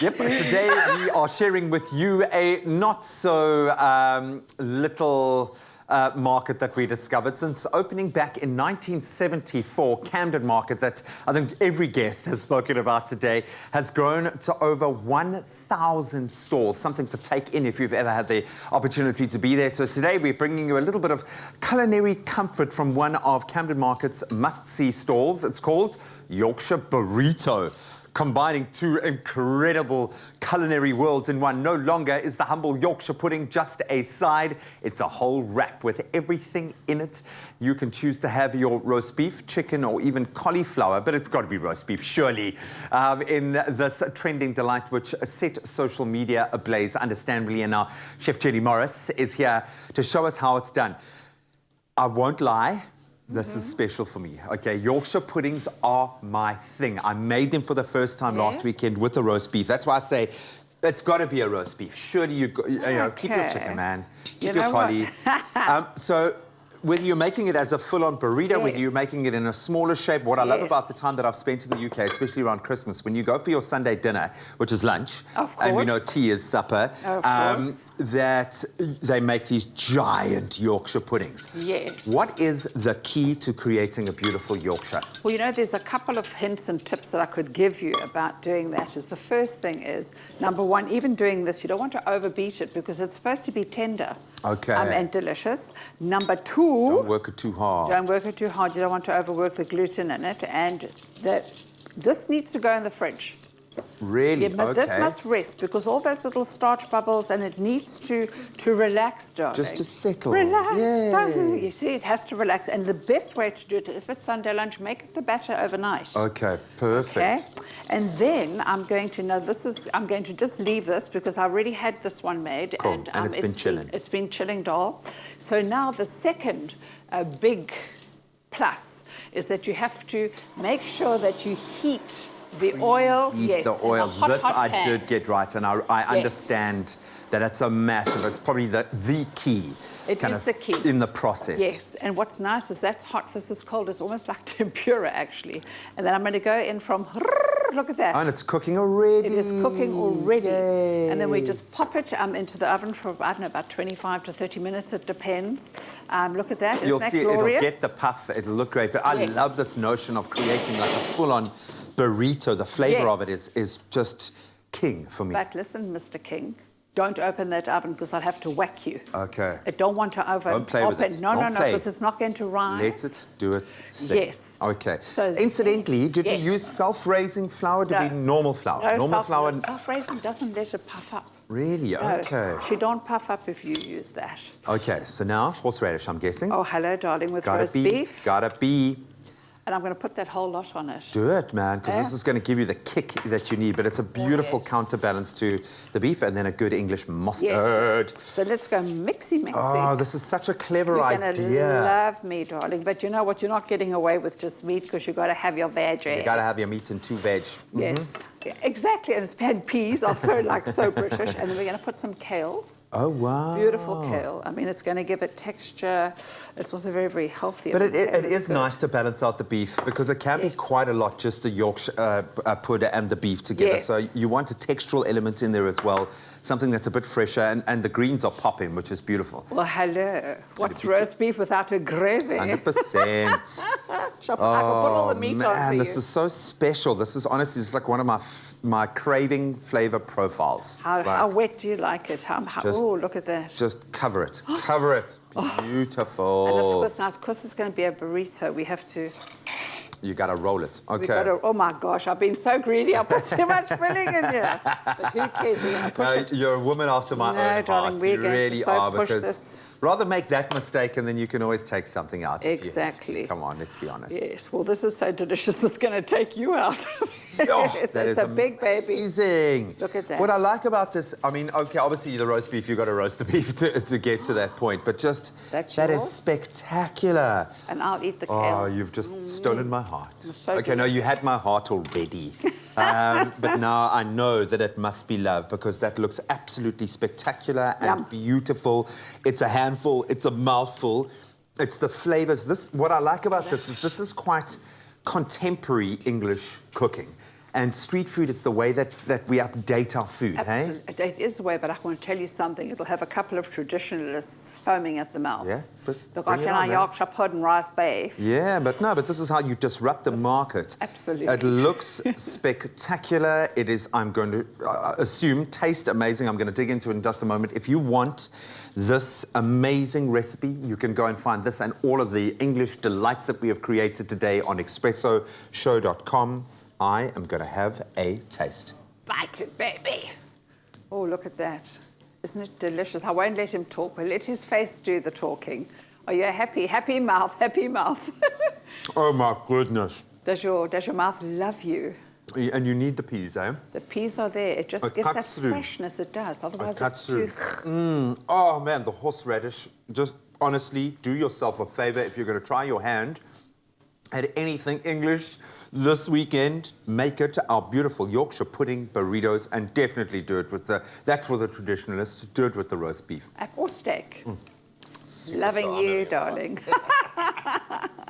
Yep, today we are sharing with you a not so little market that we discovered since opening back in 1974. Camden Market, that I think every guest has spoken about today, has grown to over 1,000 stalls, something to take in if you've ever had the opportunity to be there. So today we're bringing you a little bit of culinary comfort from one of Camden Market's must-see stalls. It's called Yorkshire Burrito, combining two incredible culinary worlds in one. No longer is the humble Yorkshire pudding just a side, it's a whole wrap with everything in it. You can choose to have your roast beef, chicken, or even cauliflower, but it's got to be roast beef, surely, in this trending delight which set social media ablaze, understandably. And now Chef Jenny Morris is here to show us how it's done. I won't lie, this is special for me. Okay, Yorkshire puddings are my thing. I made them for the first time last weekend with the roast beef. That's why I say it's got to be a roast beef. Surely you know, keep your chicken, man. Keep your collie. So whether you're making it as a full-on burrito, whether you're making it in a smaller shape, what I love about the time that I've spent in the UK, especially around Christmas, when you go for your Sunday dinner, which is lunch, and we know tea is supper, that they make these giant Yorkshire puddings. Yes. What is the key to creating a beautiful Yorkshire? Well, you know, there's a couple of hints and tips that I could give you about doing that. Is the first thing is, number one, even doing this, you don't want to overbeat it because it's supposed to be tender and delicious. Number two, don't work it too hard. Don't work it too hard. You don't want to overwork the gluten in it. And this needs to go in the fridge. Really? Yeah, but this must rest because all those little starch bubbles, and it needs to relax, darling. Just to settle. Relax. You see, it has to relax. And the best way to do it, if it's Sunday lunch, make the batter overnight. Okay, perfect. Okay, and then I'm going to I'm going to just leave this because I already had this one made. Cool. And it's been chilling. It's been chilling, doll. So now the second big plus is that you have to make sure that you heat the oil, the oil. Hot, this hot I did get right, and I understand that it's a massive. It's probably the key. It is the key in the process. Yes, and what's nice is that's hot. This is cold. It's almost like tempura, actually. And then I'm going to go in from. Look at that. Oh, and it's cooking already. It is cooking already. Yay. And then we just pop it into the oven for, I don't know, about 25 to 30 minutes. It depends. Look at that. Isn't that glorious? It'll get the puff. It'll look great. But I love this notion of creating like a full-on burrito. The flavor of it is just king for me. But listen, Mr. King, don't open that oven because I'll have to whack you. Okay. I don't want to open. Don't play with it. No, because it's not going to rise. Let it do its thing. Yes. Okay. So incidentally, did we use self-raising flour? Did we normal flour? No, normal flour. Self-raising doesn't let it puff up. Really? No, okay. She don't puff up if you use that. Okay, so now horseradish, I'm guessing. Oh, hello, darling, with roast beef. Gotta be. And I'm going to put that whole lot on it. Do it, man, because this is going to give you the kick that you need. But it's a beautiful counterbalance to the beef, and then a good English mustard. Yes. So let's go mixy. Oh, this is such a clever idea. You're going to love me, darling. But you know what? You're not getting away with just meat because you've got to have your veggies. You got to have your meat and two veg. Yes, exactly. And it's had peas, also like so British. And then we're going to put some kale. Oh, wow. Beautiful kale. I mean, it's going to give it texture. It's also very, very healthy. But it is nice to balance out the beef because it can be quite a lot, just the Yorkshire pud and the beef together. So you want a textural element in there as well, something that's a bit fresher, and the greens are popping, which is beautiful. Well, hello. What's roast beef without a gravy? 100%. I can put all the meat on for you. This is so special. This is honestly, it's like one of my craving flavor profiles. How wet do you like it? Oh, look at that. Just cover it. Cover it. Beautiful. And of course, now, because it's going to be a burrito, we have to... You got to roll it. Okay. Oh, my gosh, I've been so greedy. I put too much filling in here. But who cares? We're going to push it. You're a woman after my own heart. No, darling, we're going to push this. Rather make that mistake and then you can always take something out. Exactly. Come on, let's be honest. Yes, well, this is so delicious, it's going to take you out. It's a big baby. Amazing. Look at that. What I like about this, I mean, okay, obviously the roast beef, you've got to roast the beef to get to that point, but just that is spectacular. And I'll eat the kale. Oh, you've just stolen my heart. So okay, delicious. no, you had my heart already. But now I know that it must be love because that looks absolutely spectacular and beautiful. It's a handful, it's a mouthful, it's the flavors. What I like about this is quite contemporary English cooking. And street food is the way that we update our food, hey? Absolutely. It is the way, but I want to tell you something. It'll have a couple of traditionalists foaming at the mouth. Yeah, but Because you know, Yorkshire pudding, rice beef. Yeah, but this is how you disrupt the market. Absolutely. It looks spectacular. It is, I'm going to assume, taste amazing. I'm going to dig into it in just a moment. If you want this amazing recipe, you can go and find this and all of the English delights that we have created today on expressoshow.com. I am going to have a taste. Bite it, baby. Oh, look at that. Isn't it delicious? I won't let him talk, but let his face do the talking. Are you happy? Happy mouth, happy mouth. Oh, my goodness. Does your mouth love you? And you need the peas, eh? The peas are there. It just gives that freshness. It does. Otherwise, it's too... Oh, man, the horseradish. Just honestly, do yourself a favor if you're going to try your hand at anything English this weekend. Make it our beautiful Yorkshire pudding burritos, and definitely do it with that's for the traditionalists. Do it with the roast beef. Or steak. Loving you, darling.